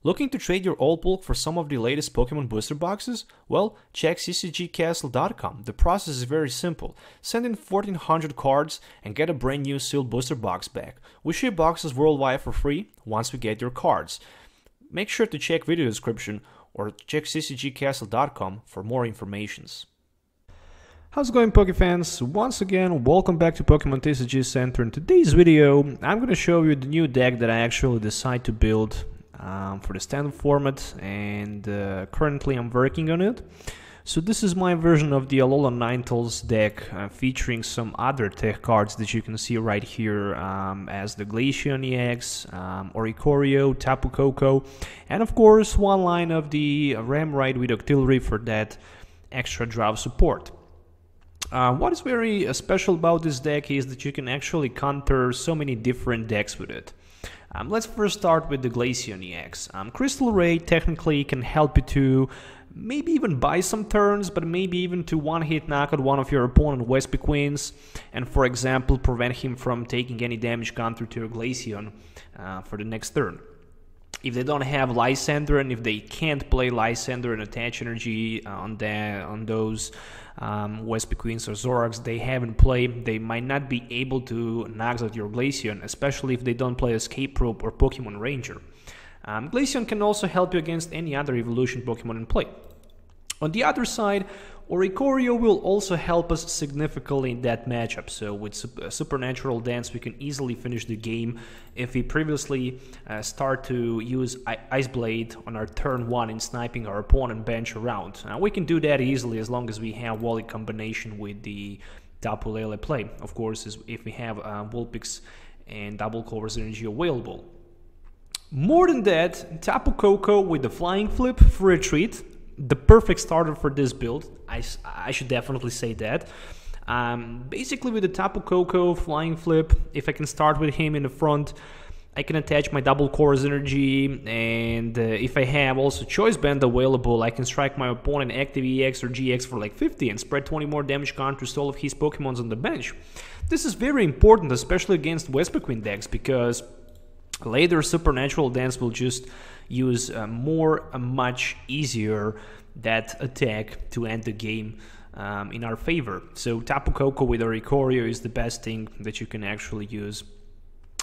Looking to trade your old bulk for some of the latest Pokemon booster boxes? Well, check ccgcastle.com. The process is very simple. Send in 1400 cards and get a brand new sealed booster box back. We ship boxes worldwide for free once we get your cards. Make sure to check video description or check ccgcastle.com for more informations. How's it going, Pokefans? Once again, welcome back to Pokemon TCG Center. In today's video, I'm going to show you the new deck that I actually decided to build for the standard format, and currently I'm working on it. So this is my version of the Alolan Ninetales deck, featuring some other tech cards that you can see right here, as the Glaceon-EX, Oricorio, Tapu Koko, and of course one line of the Remoraid with Octillery for that extra draw support. What is very special about this deck is that you can actually counter so many different decks with it. Let's first start with the Glaceon-EX. Crystal Ray technically can help you to maybe even buy some turns, but maybe even to one-hit knock out one of your opponent Wespy Queens, and for example prevent him from taking any damage counter to your Glaceon for the next turn. If they don't have Lysander, and if they can't play Lysander and attach energy on those Wespy Queens or Zoroarks they haven't played, they might not be able to knock out your Glaceon, especially if they don't play Escape Rope or Pokemon Ranger. Glaceon can also help you against any other evolution Pokemon in play. On the other side, Oricorio will also help us significantly in that matchup. So with Supernatural Dance we can easily finish the game if we previously start to use Ice Blade on our turn 1 in sniping our opponent bench around. We can do that easily as long as we have Wally combination with the Tapu Lele play. Of course, if we have Vulpix and Double Covers Energy available. More than that, Tapu Koko with the Flying Flip for a treat. The perfect starter for this build, I should definitely say that. Basically with the Tapu Koko Flying Flip, if I can start with him in the front, I can attach my Double Cores Energy, and if I have also Choice Band available, I can strike my opponent Active EX or GX for like 50 and spread 20 more damage counters to all of his Pokemons on the bench. This is very important, especially against Wespy Queen decks, because later Supernatural Dance will just use much easier that attack to end the game in our favor. So Tapu Koko with Oricorio is the best thing that you can actually use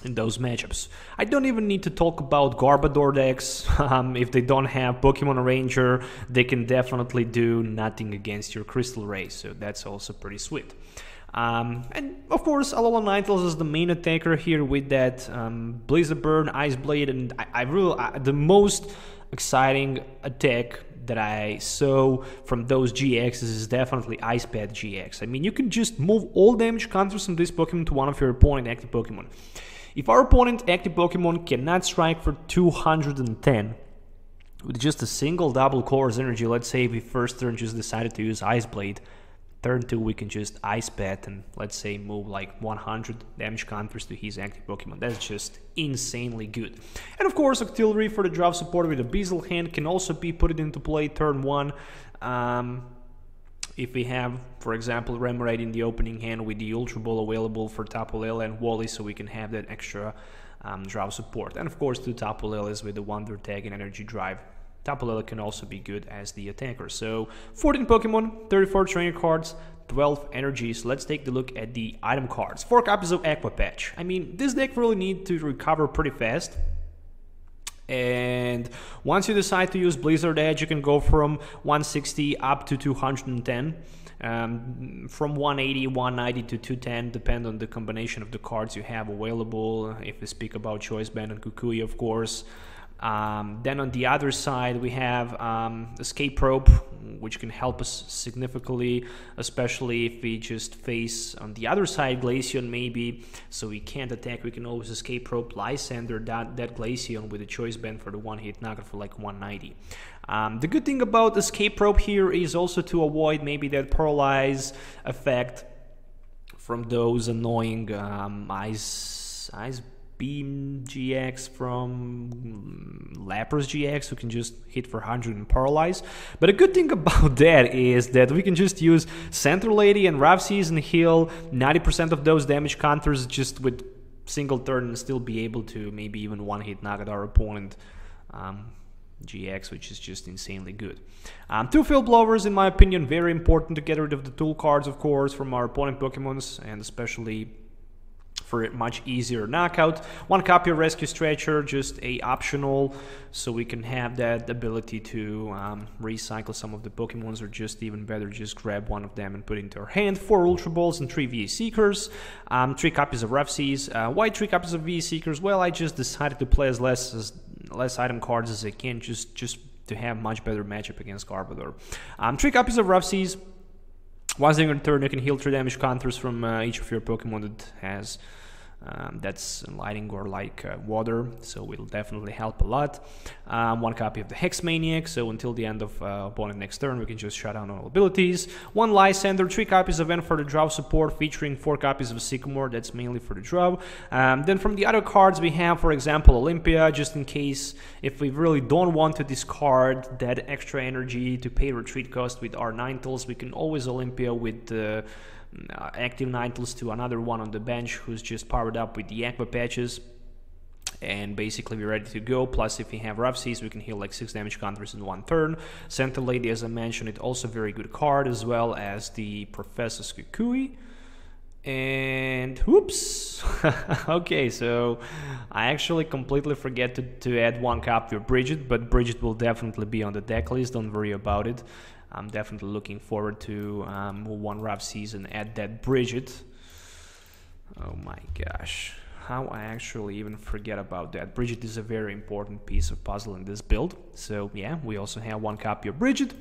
in those matchups. I don't even need to talk about Garbodor decks. If they don't have Pokemon Ranger, they can definitely do nothing against your Crystal Ray, so that's also pretty sweet. And of course Alolan Ninetales is the main attacker here with that Blizzard Burn, Ice Blade, and the most exciting attack that I saw from those GXs is definitely Ice Pad GX. I mean, you can just move all damage counters from this Pokemon to one of your opponent active Pokemon. If our opponent active Pokemon cannot strike for 210 with just a single Double Cores Energy, let's say we first turn just decided to use Ice Blade, turn 2 we can just Ice Pad and let's say move like 100 damage counters to his active Pokemon. That's just insanely good. And of course Octillery for the draw support with a Beazle Hand can also be put into play turn 1. If we have, for example, Remoraid in the opening hand with the Ultra Ball available for Tapu Lele and Wally, so we can have that extra draw support. And of course 2 Tapu Leles with the Wonder Tag and Energy Drive. Tapu Lele can also be good as the attacker. So 14 Pokemon, 34 trainer cards, 12 energies. Let's take a look at the item cards. 4 copies of Aqua Patch. I mean, this deck really needs to recover pretty fast. And once you decide to use Blizzard Edge, you can go from 160 up to 210. From 180, 190 to 210, depend on the combination of the cards you have available. If we speak about Choice Band and Kukui, of course. Then on the other side we have Escape Rope, which can help us significantly, especially if we just face on the other side Glaceon maybe, so we can't attack, we can always Escape Rope Lysander that Glaceon with a Choice Band for the one-hit knockout for like 190. The good thing about Escape Rope here is also to avoid maybe that Paralyze effect from those annoying Ice Beam GX from Lapras GX who can just hit for 100 and paralyze. But a good thing about that is that we can just use Central Lady and Rough Season heal 90% of those damage counters just with single turn and still be able to maybe even one-hit knock at our opponent GX, which is just insanely good. 2 field blowers, in my opinion, very important to get rid of the tool cards, of course, from our opponent Pokemons, and especially for a much easier knockout. 1 copy of Rescue Stretcher, just a optional, so we can have that ability to recycle some of the Pokemons, or just even better, just grab one of them and put it into our hand. 4 Ultra Balls and 3 VA Seekers, 3 copies of Rough Seas. Why 3 copies of VA Seekers? Well, I just decided to play as less item cards as I can, just to have much better matchup against Garbodor. 3 copies of Rough Seas. Once in your turn, you can heal 3 damage counters from each of your Pokemon that has that's lighting or like water, so it'll definitely help a lot. 1 copy of the Hex Maniac, so until the end of opponent next turn, we can just shut down all abilities. 1 Lysander, 3 copies of N for the draw support, featuring 4 copies of Sycamore, that's mainly for the draw. Then from the other cards, we have, for example, Olympia, just in case if we really don't want to discard that extra energy to pay retreat cost with our Ninetales, we can always Olympia with active Ninetales to another one on the bench who's just powered up with the Aqua Patches, and basically we're ready to go. Plus, if we have Rough Seas, we can heal like 6 damage counters in 1 turn. Santa Lady, as I mentioned, it's also a very good card, as well as the Professor's Kukui. And whoops. Okay, so I actually completely forget to add 1 copy of Bridget, but Bridget will definitely be on the deck list, don't worry about it. I'm definitely looking forward to move 1 Rough Seas and add that Bridget. Oh my gosh, how I actually even forget about that. Bridget is a very important piece of puzzle in this build. So yeah, we also have 1 copy of Bridget.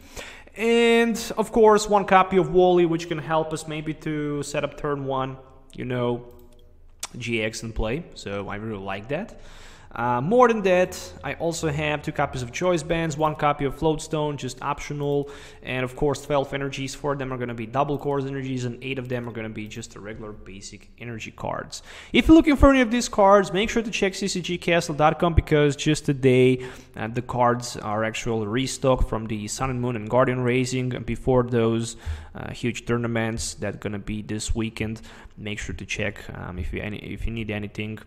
And of course 1 copy of Wally, which can help us maybe to set up turn 1, you know, GX in play. So I really like that. More than that, I also have 2 copies of Choice Bands, 1 copy of Floatstone, just optional, and of course 12 energies. 4 of them are going to be double course energies, and 8 of them are going to be just the regular basic energy cards. If you're looking for any of these cards, make sure to check ccgcastle.com, because just today the cards are actually restocked from the Sun and Moon and Guardian Racing before those huge tournaments that are going to be this weekend. Make sure to check if you need anything.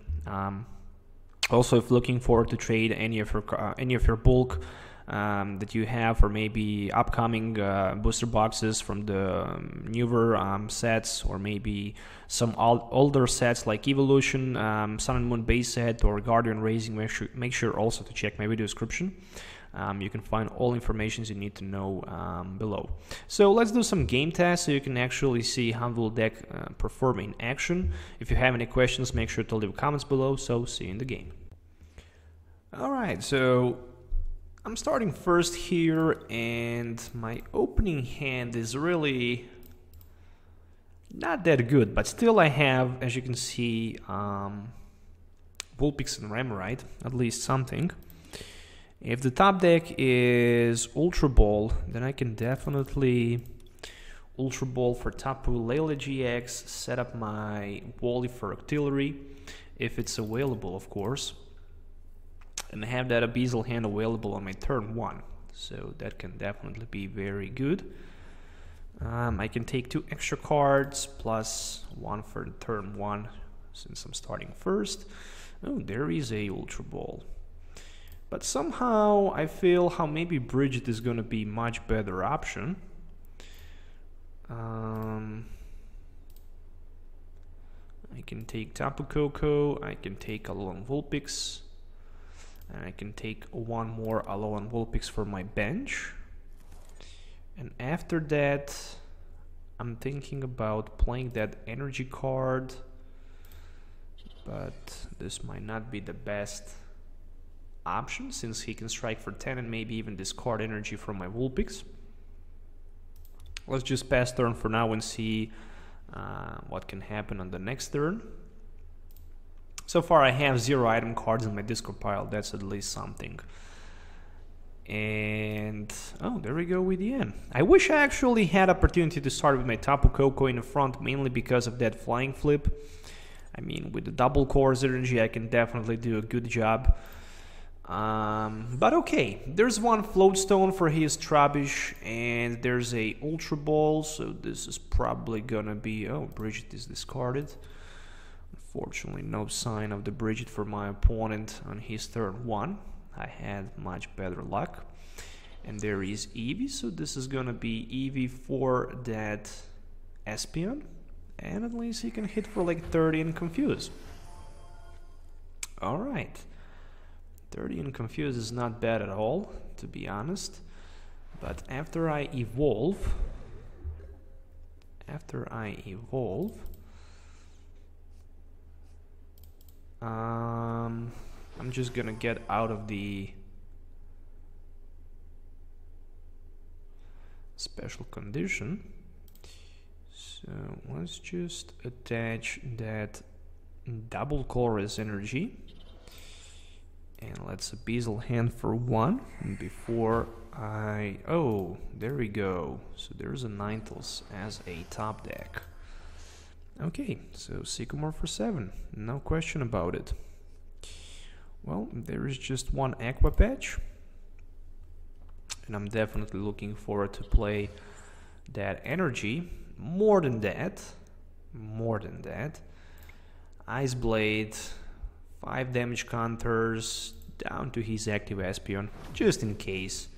Also, if looking forward to trade any of your bulk that you have, or maybe upcoming booster boxes from the newer sets, or maybe some older sets like Evolution, Sun and Moon base set, or Guardian Racing, make sure also to check my video description. You can find all information you need to know below. So let's do some game tests so you can actually see how the deck perform in action. If you have any questions, make sure to leave comments below. So see you in the game. Alright, so I'm starting first here, and my opening hand is really not that good, but still I have, as you can see, Vulpix and Remoraid, at least something. If the top deck is Ultra Ball, then I can definitely Ultra Ball for Tapu Lele-GX, set up my Wally for Artillery, if it's available, of course, and have that Abyssal hand available on my turn 1. So that can definitely be very good. I can take 2 extra cards, plus 1 for the turn 1, since I'm starting first. Oh, there is a Ultra Ball. But somehow I feel how maybe Bridget is gonna be much better option. I can take Tapu Koko, I can take Alolan Vulpix, and I can take 1 more Alolan Vulpix for my bench. And after that, I'm thinking about playing that energy card, but this might not be the best option, since he can strike for 10 and maybe even discard energy from my Vulpix. Let's just pass turn for now and see what can happen on the next turn. So far I have 0 item cards in my discard pile, that's at least something. And oh, there we go with the end. I wish I actually had opportunity to start with my Tapu Koko in the front, mainly because of that flying flip. I mean, with the double course energy I can definitely do a good job. But okay, there's 1 Floatstone for his Trubbish, and there's a Ultra Ball, so this is probably gonna be... oh, Bridget is discarded. Unfortunately, no sign of the Bridget for my opponent on his turn 1. I had much better luck. And there is Eevee, so this is gonna be Eevee for that Espeon. And at least he can hit for like 30 and confuse. Alright. 30 and confuse is not bad at all, to be honest. But after I evolve, I'm just gonna get out of the special condition. So let's just attach that double chorus energy. And let's Abyssal Hand for 1 before I... Oh, there we go. So there's a Ninetales as a top deck. Okay, so Sycamore for 7. No question about it. Well, there is just one Aqua Patch. And I'm definitely looking forward to play that energy. More than that. Ice Blade... 5 damage counters down to his active Espeon, just in case.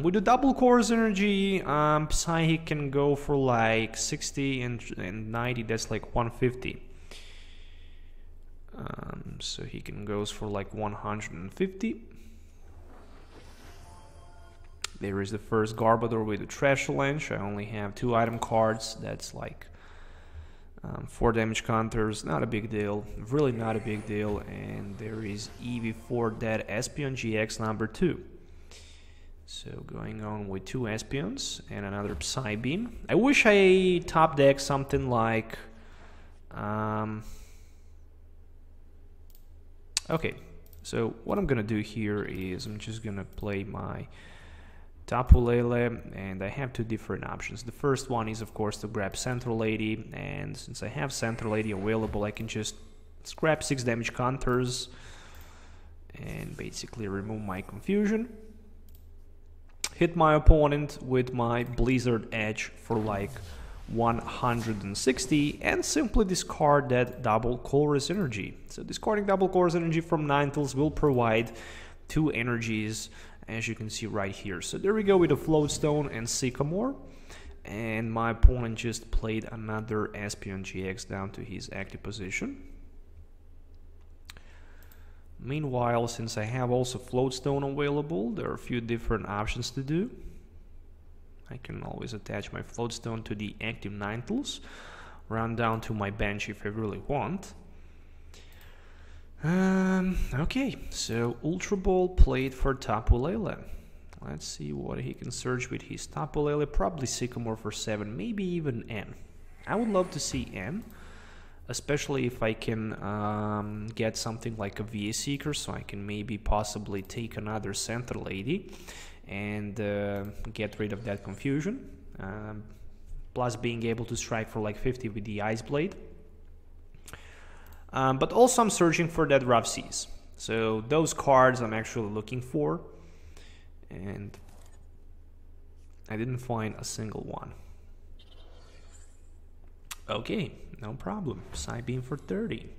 With the double chorus energy, Psychic can go for like 60 and 90, that's like 150. So he can go for like 150. There is the first Garbodor with the Trash Lens. I only have 2 item cards, that's like 4 damage counters, not a big deal, really not a big deal. And there is Eevee for that Espeon GX number 2. So going on with 2 Espeons and another Psybeam. I wish I top deck something like... Okay, so what I'm gonna do here is I'm just gonna play my Tapu Lele, and I have 2 different options. The first one is of course to grab Central Lady, and since I have Central Lady available, I can just scrap 6 damage counters and basically remove my confusion. Hit my opponent with my Blizzard Edge for like 160 and simply discard that double chorus energy. So discarding double chorus energy from Ninetales will provide 2 energies, as you can see right here. So there we go with a Floatstone and Sycamore, and my opponent just played another Espeon GX down to his active position. Meanwhile, since I have also Floatstone available, there are a few different options to do. I can always attach my Floatstone to the active Ninetales, run down to my bench if I really want. Okay, so Ultra Ball played for Tapu Lele. Let's see what he can search with his Tapu Lele. Probably Sycamore for 7, maybe even N. I would love to see N, especially if I can get something like a VA Seeker, so I can maybe possibly take another Central Lady and get rid of that confusion. Plus being able to strike for like 50 with the Ice Blade. But also I'm searching for that Rough Seas. So those cards I'm actually looking for, and I didn't find a single one. Okay, no problem. Psybeam for 30.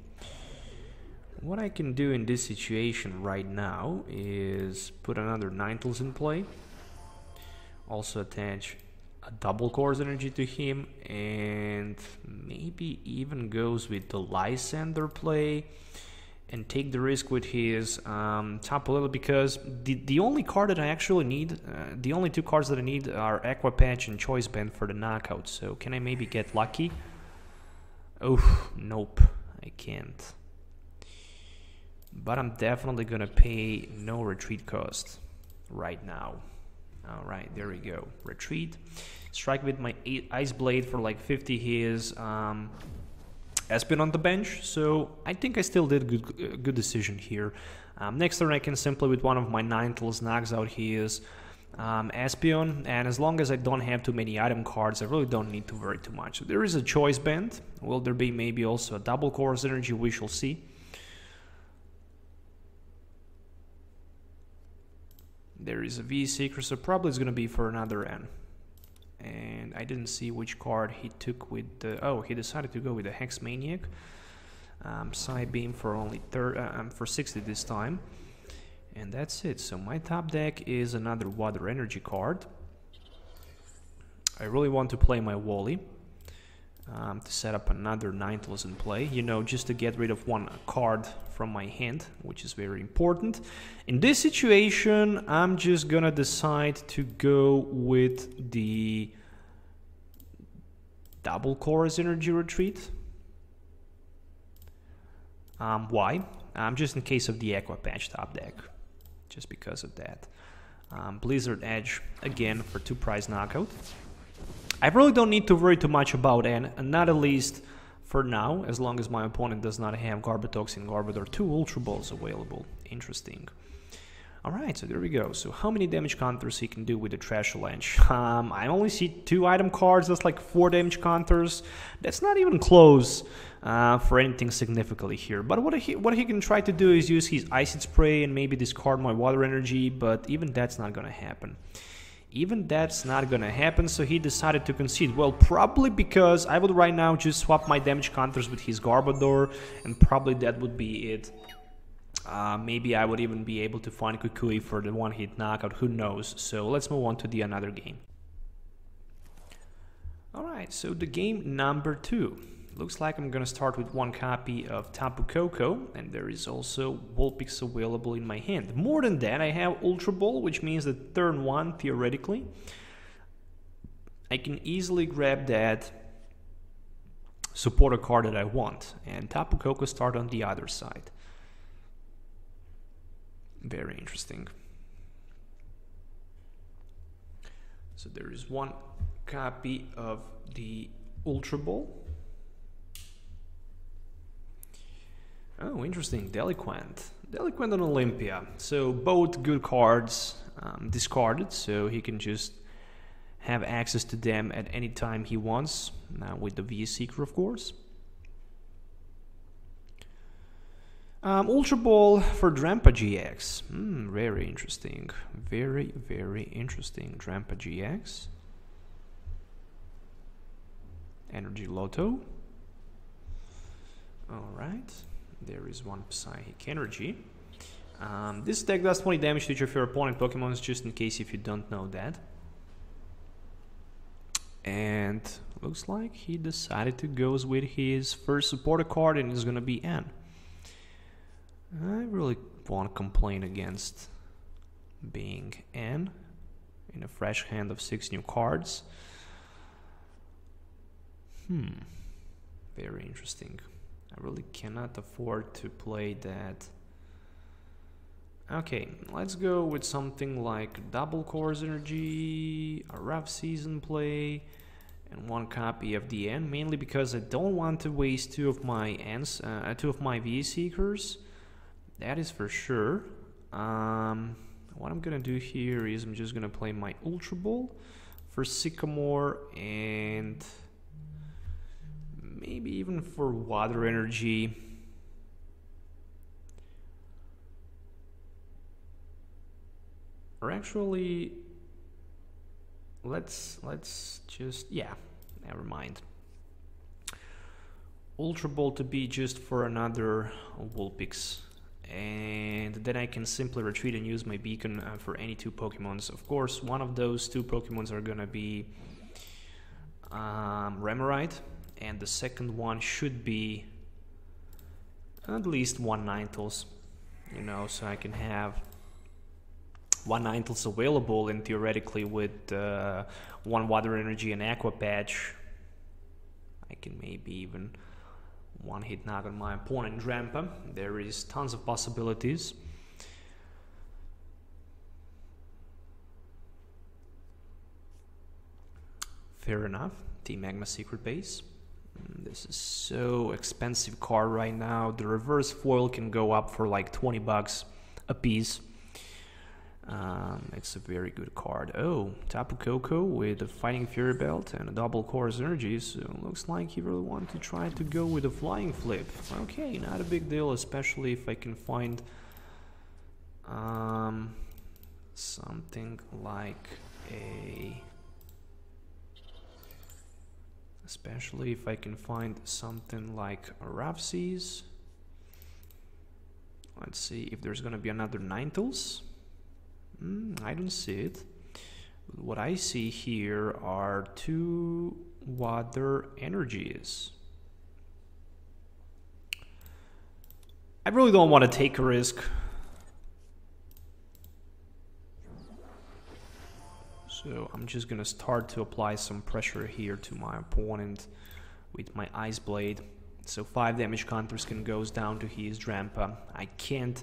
What I can do in this situation right now is put another Ninetales in play. Also attach a double chorus energy to him, and maybe even goes with the Lysander play and take the risk with his Tapu Lele, because the only card that I actually need, the only 2 cards that I need are Aqua Patch and Choice Band for the knockout. So can I maybe get lucky? Oh, nope, I can't. But I'm definitely gonna pay no retreat cost right now. Alright, there we go. Retreat. Strike with my Ice Blade for like 50 his Espeon on the bench. So I think I still did a good decision here. Next turn I can simply with one of my Ninetales knocks out his Espeon. And as long as I don't have too many item cards, I really don't need to worry too much. So there is a Choice Band. Will there be maybe also a double chorus energy? We shall see. There is a V-Seeker, so probably it's going to be for another N. And I didn't see which card he took with the... Oh, he decided to go with the Hex Maniac. Psy Beam for only for 60 this time. And that's it. So my top deck is another Water Energy card. I really want to play my Wally to set up another Ninetales in play, you know, just to get rid of one card from my hand, which is very important. In this situation, I'm just gonna decide to go with the double Chorus Energy Retreat. Why? Just in case of the Aqua Patch top deck, just because of that. Blizzard Edge again for 2 prize knockout. I really don't need to worry too much about N, and not at least for now, as long as my opponent does not have Garbatox and Garbodor 2 Ultra Balls available. Interesting. Alright, so there we go. So how many damage counters he can do with the Trash Avalanche? I only see 2 item cards, that's like 4 damage counters. That's not even close for anything significantly here. But what he can try to do is use his Acid Spray and maybe discard my Water Energy, but even that's not gonna happen. Even that's not gonna happen, so he decided to concede. Well, probably because I would right now just swap my damage counters with his Garbodor, and probably that would be it. Maybe I would even be able to find Kukui for the one-hit knockout, who knows. So let's move on to the another game. Alright, so the game number 2. Looks like I'm gonna start with 1 copy of Tapu Koko, and there is also Vulpix available in my hand. More than that, I have Ultra Ball, which means that turn 1, theoretically, I can easily grab that supporter card that I want, and Tapu Koko start on the other side. Very interesting. So there is 1 copy of the Ultra Ball. Oh, interesting. Deliquent on Olympia. So both good cards discarded, so he can just have access to them at any time he wants, with the V Seeker, of course. Ultra Ball for Drampa GX. Very interesting. Very, very interesting. Drampa GX. Energy Lotto. Alright. There is 1 Psychic Energy. This deck does 20 damage to each of your opponent Pokemons, just in case if you don't know that. And looks like he decided to go with his first supporter card, and it's gonna be N. I really won't complain against being N in a fresh hand of 6 new cards. Very interesting. I really cannot afford to play that. Okay, let's go with something like double Chorus Energy, a rough season play, and 1 copy of the N, mainly because I don't want to waste 2 of my N's, 2 of my V Seekers. That is for sure. What I'm gonna do here is I'm just gonna play my Ultra Ball for Sycamore, and maybe even for Water Energy. Or actually, let's just, yeah, never mind. Ultra Ball to be just for another Vulpix. And then I can simply retreat and use my beacon for any 2 Pokemons. Of course, one of those 2 Pokemons are gonna be Remoraid, and the second one should be at least 1 Ninetales, you know, so I can have 1 Ninetales available, and theoretically with 1 Water Energy and Aqua Patch, I can maybe even one-hit knock on my opponent Drampa. There is tons of possibilities. Fair enough. T-Magma Secret Base. This is so expensive card right now. The reverse foil can go up for like 20 bucks a piece. It's a very good card. Oh, Tapu Koko with a Fighting Fury Belt and a double Chorus Energy, so looks like he really wanted to try to go with a Flying Flip. Okay, not a big deal, especially if I can find something like a... Especially if I can find something like a Rough Seas. Let's see if there's gonna be another Ninetales. I don't see it. What I see here are 2 water energies. I really don't want to take a risk. So I'm just gonna start to apply some pressure here to my opponent with my Ice Blade. So 5 damage counters can goes down to his Drampa. I can't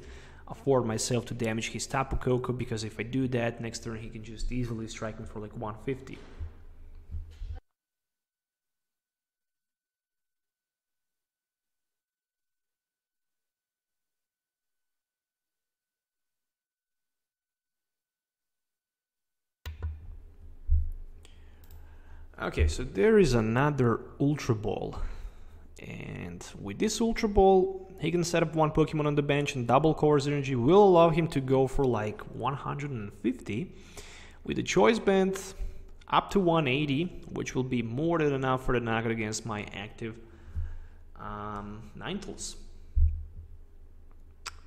afford myself to damage his Tapu Koko, because if I do that, next turn he can just easily strike me for like 150. Okay, so there is another Ultra Ball. And with this Ultra Ball, he can set up 1 Pokemon on the bench, and double CORSAIR energy will allow him to go for like 150. With the Choice Band up to 180, which will be more than enough for the knockout against my active Ninetales.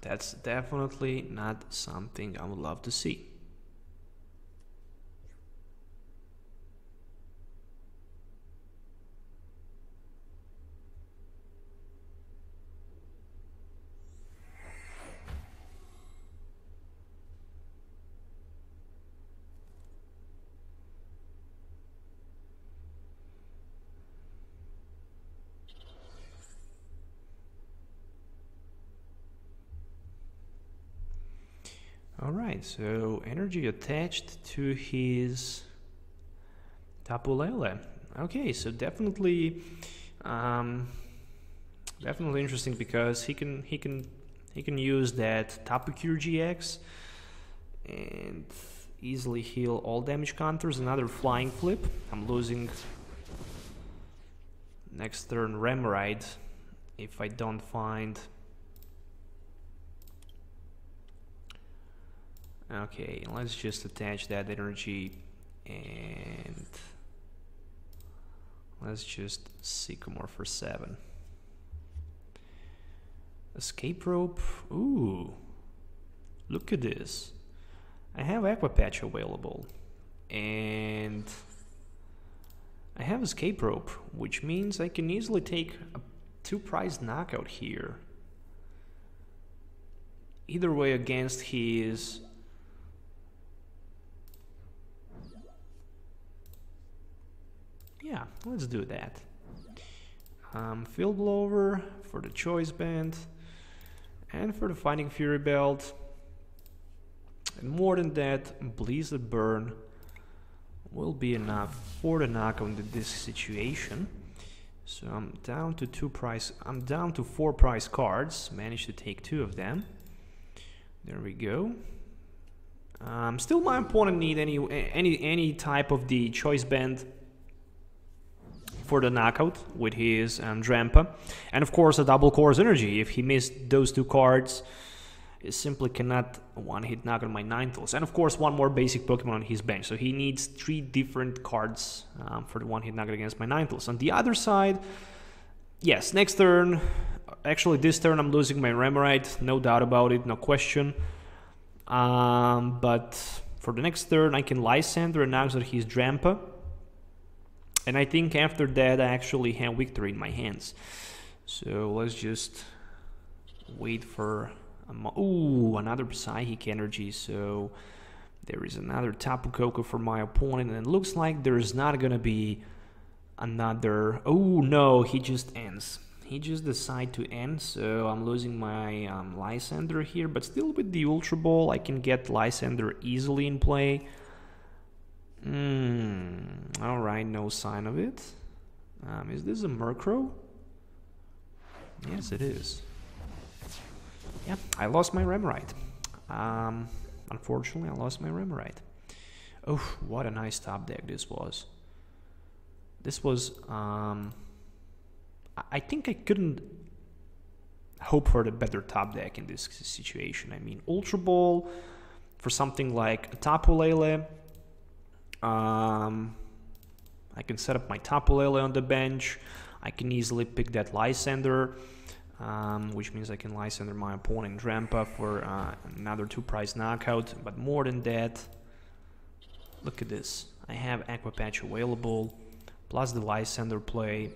That's definitely not something I would love to see. Alright, so energy attached to his Tapu Lele. Okay, so definitely interesting, because he can use that Tapu GX and easily heal all damage counters. Another Flying Flip. I'm losing next turn Remoraid if I don't find. Okay, let's just attach that energy and let's just Sycamore for 7. Escape Rope. Ooh, look at this. I have Aqua Patch available and I have Escape Rope, which means I can easily take a 2-prize knockout here. Either way against his yeah, let's do that. Field Blower for the Choice Band and for the Fighting Fury Belt. And more than that, Blizzard Burn will be enough for the knockout in this situation. So I'm down to 4 prize cards. Managed to take 2 of them. There we go. Still, my opponent need any type of the Choice Band for the knockout with his Drampa, and of course a double CORSAIR energy. If he missed those 2 cards, he simply cannot one-hit knock on my Ninetales, and of course 1 more basic Pokemon on his bench, so he needs 3 different cards for the one-hit knock against my Ninetales. On the other side, yes, next turn, actually this turn I'm losing my Remoraid, no doubt about it, no question, but for the next turn I can Lysander and knock out his Drampa. And I think after that I actually have victory in my hands. So let's just wait for another Psychic energy. So there is another Tapu Koko for my opponent, and it looks like there's not gonna be another. Oh no, he just ends. He just decided to end, so I'm losing my Lysander here, but still with the Ultra Ball I can get Lysander easily in play. Alright, no sign of it. Is this a Murkrow? Yes, it is. Yeah, I lost my Remoraid. Unfortunately, I lost my Remoraid. Oh, what a nice top deck this was. This was, I think I couldn't hope for the better top deck in this situation. I mean, Ultra Ball for something like a Tapu Lele. I can set up my Tapu Lele on the bench. I can easily pick that Lysander. which means I can Lysander my opponent Drampa for another 2-price knockout. But more than that, look at this. I have Aqua Patch available, plus the Lysander play,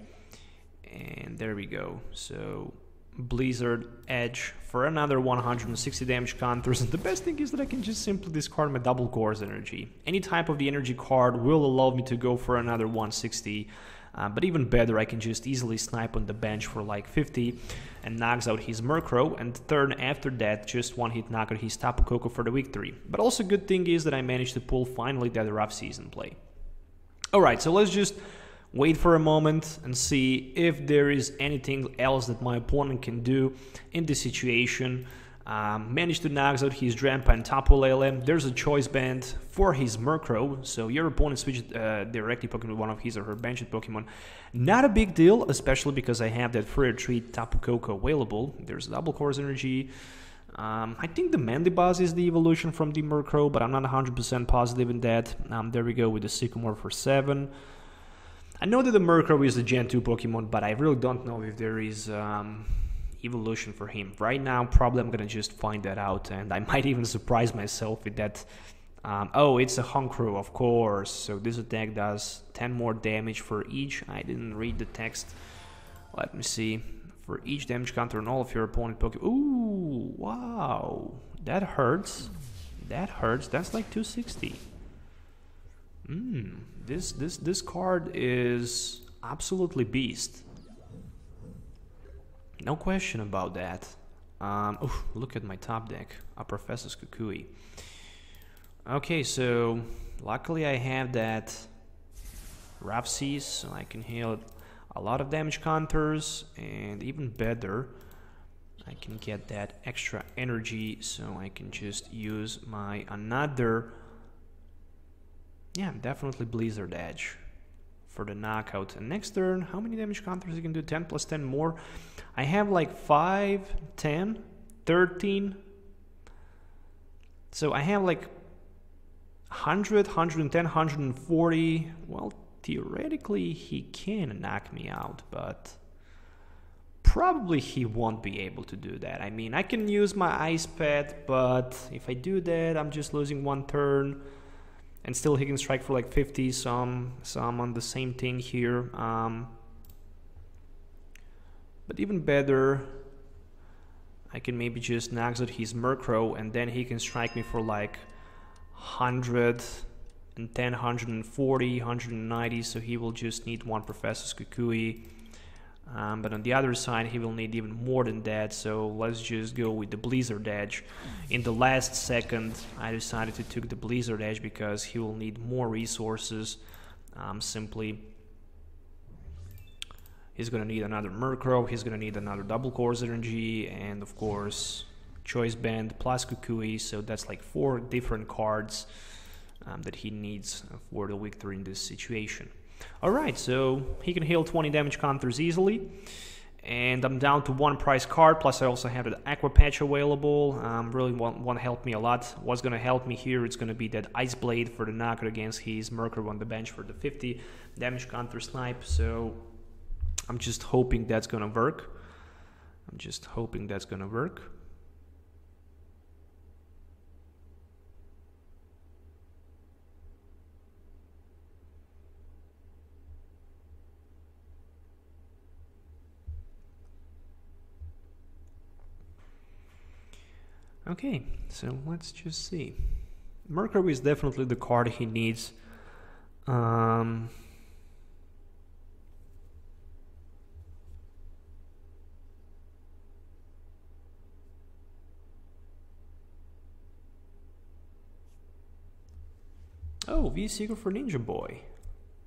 and there we go. So Blizzard Edge for another 160 damage counters, and the best thing is that I can just simply discard my double Course energy. Any type of the energy card will allow me to go for another 160, but even better, I can just easily snipe on the bench for like 50 and knocks out his Murkrow, and turn after that just one hit knock out his Tapu Koko for the victory. But also good thing is that I managed to pull finally that rough season play. Alright, so let's just wait for a moment and see if there is anything else that my opponent can do in this situation. Managed to knock out his Drampa and Tapu Lele. There's a choice band for his Murkrow, so your opponent switched directly Pokemon with one of his or her benched Pokemon. Not a big deal, especially because I have that free retreat Tapu Koko available. There's double Course energy. I think the Mandibuzz is the evolution from the Murkrow, but I'm not 100% positive in that. There we go with the Sycamore for 7. I know that the Murkrow is the Gen 2 Pokemon, but I really don't know if there is evolution for him. Right now, probably I'm gonna just find that out, and I might even surprise myself with that. Oh, it's a Honkroo, of course. So this attack does 10 more damage for each. I didn't read the text. Let me see. For each damage counter on all of your opponent Pokemon. Ooh, wow. That hurts. That hurts. That's like 260. This card is absolutely beast. No question about that. Look at my top deck. A Professor's Kukui. Okay, so luckily I have that Rough Seas, so I can heal a lot of damage counters, and even better, I can get that extra energy, so I can just use my another, yeah, definitely Blizzard Edge for the knockout. And next turn, how many damage counters you can do? 10 plus 10 more. I have like 5, 10, 13. So I have like 100, 110, 140. Well, theoretically he can knock me out, but probably he won't be able to do that. I mean, I can use my Ice Pet, but if I do that, I'm just losing one turn. And still he can strike for like 50, so I'm on the same thing here. But even better, I can maybe just knock out his Murkrow, and then he can strike me for like 110, 140, 190, so he will just need one Professor's Kukui. But on the other side, he will need even more than that, so let's just go with the Blizzard Edge. In the last second, I decided to take the Blizzard Edge because he will need more resources. Simply, he's gonna need another Murkrow, he's gonna need another double Course energy, and of course, Choice Band plus Kukui, so that's like 4 different cards that he needs for the victory in this situation. Alright, so he can heal 20 damage counters easily, and I'm down to 1 price card, plus I also have the Aqua Patch available. Really won't help me a lot. What's going to help me here, it's going to be that Ice Blade for the knockout against his Murkrow on the bench for the 50 damage counter snipe, so I'm just hoping that's going to work. I'm just hoping that's going to work. Okay, so let's just see. Murkrow is definitely the card he needs. Oh, V-Seeker for Ninja Boy.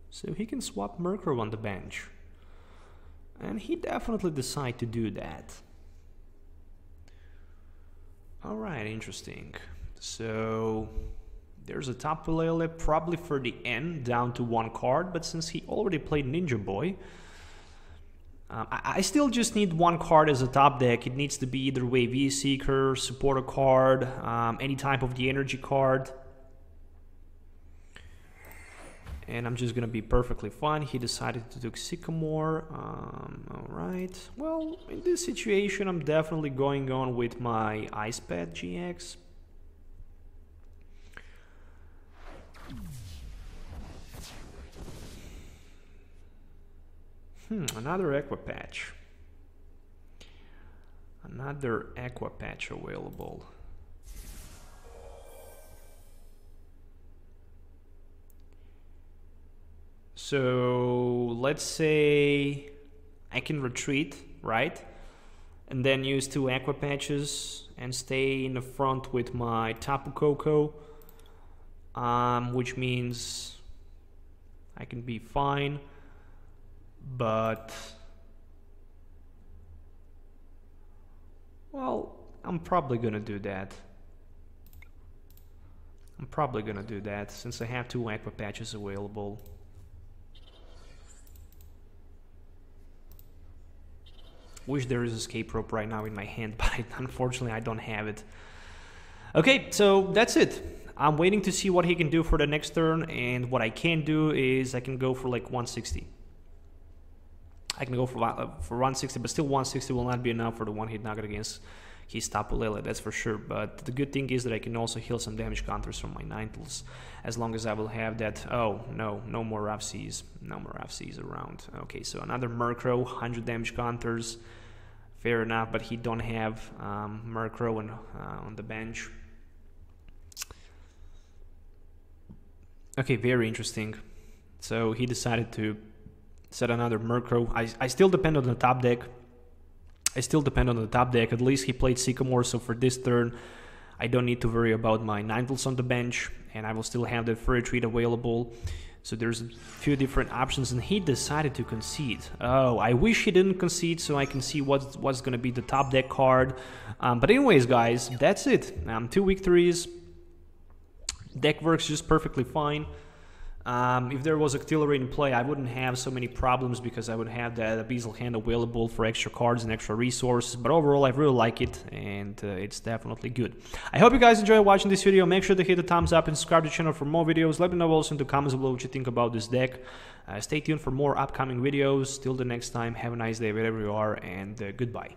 So he can swap Murkrow on the bench. And he definitely decided to do that. Alright, interesting. So there's a Tapu Lele probably for the end, down to 1 card, but since he already played Ninja Boy, I still just need 1 card as a top deck. It needs to be either way V-Seeker, supporter card, any type of the energy card. and I'm just gonna be perfectly fine. He decided to do Sycamore. Alright, well, in this situation I'm definitely going on with my Ice Pet GX. Another Aqua Patch. Another Aqua Patch available. So let's say I can retreat, right? And then use 2 Aqua Patches and stay in the front with my Tapu Koko, which means I can be fine. But well, I'm probably gonna do that. Since I have 2 Aqua Patches available. Wish there is escape rope right now in my hand, but unfortunately I don't have it. Okay, so that's it. I'm waiting to see what he can do for the next turn, and what I can do is I can go for like 160. I can go for 160, but still 160 will not be enough for the one-hit knockout against his Tapu Lele, that's for sure. But the good thing is that I can also heal some damage counters from my Ninetales, as long as I will have that. Oh, no more Rough Seas. No more Rough Seas around. Okay, so another Murkrow, 100 damage counters. Fair enough, but he don't have Murkrow on the bench. Okay, very interesting. So he decided to set another Murkrow. I still depend on the top deck. At least he played Sycamore, so for this turn I don't need to worry about my Ninetales on the bench, and I will still have that free retreat available. So there's a few different options, and he decided to concede. Oh, I wish he didn't concede so I can see what's gonna be the top deck card. But anyways, guys, that's it. 2 victories. Deck works just perfectly fine. If there was Octillery in play, I wouldn't have so many problems because I would have that Abyssal Hand available for extra cards and extra resources. But overall, I really like it, and it's definitely good. I hope you guys enjoyed watching this video. Make sure to hit the thumbs up and subscribe to the channel for more videos. Let me know also in the comments below what you think about this deck. Stay tuned for more upcoming videos. Till the next time, have a nice day wherever you are, and goodbye.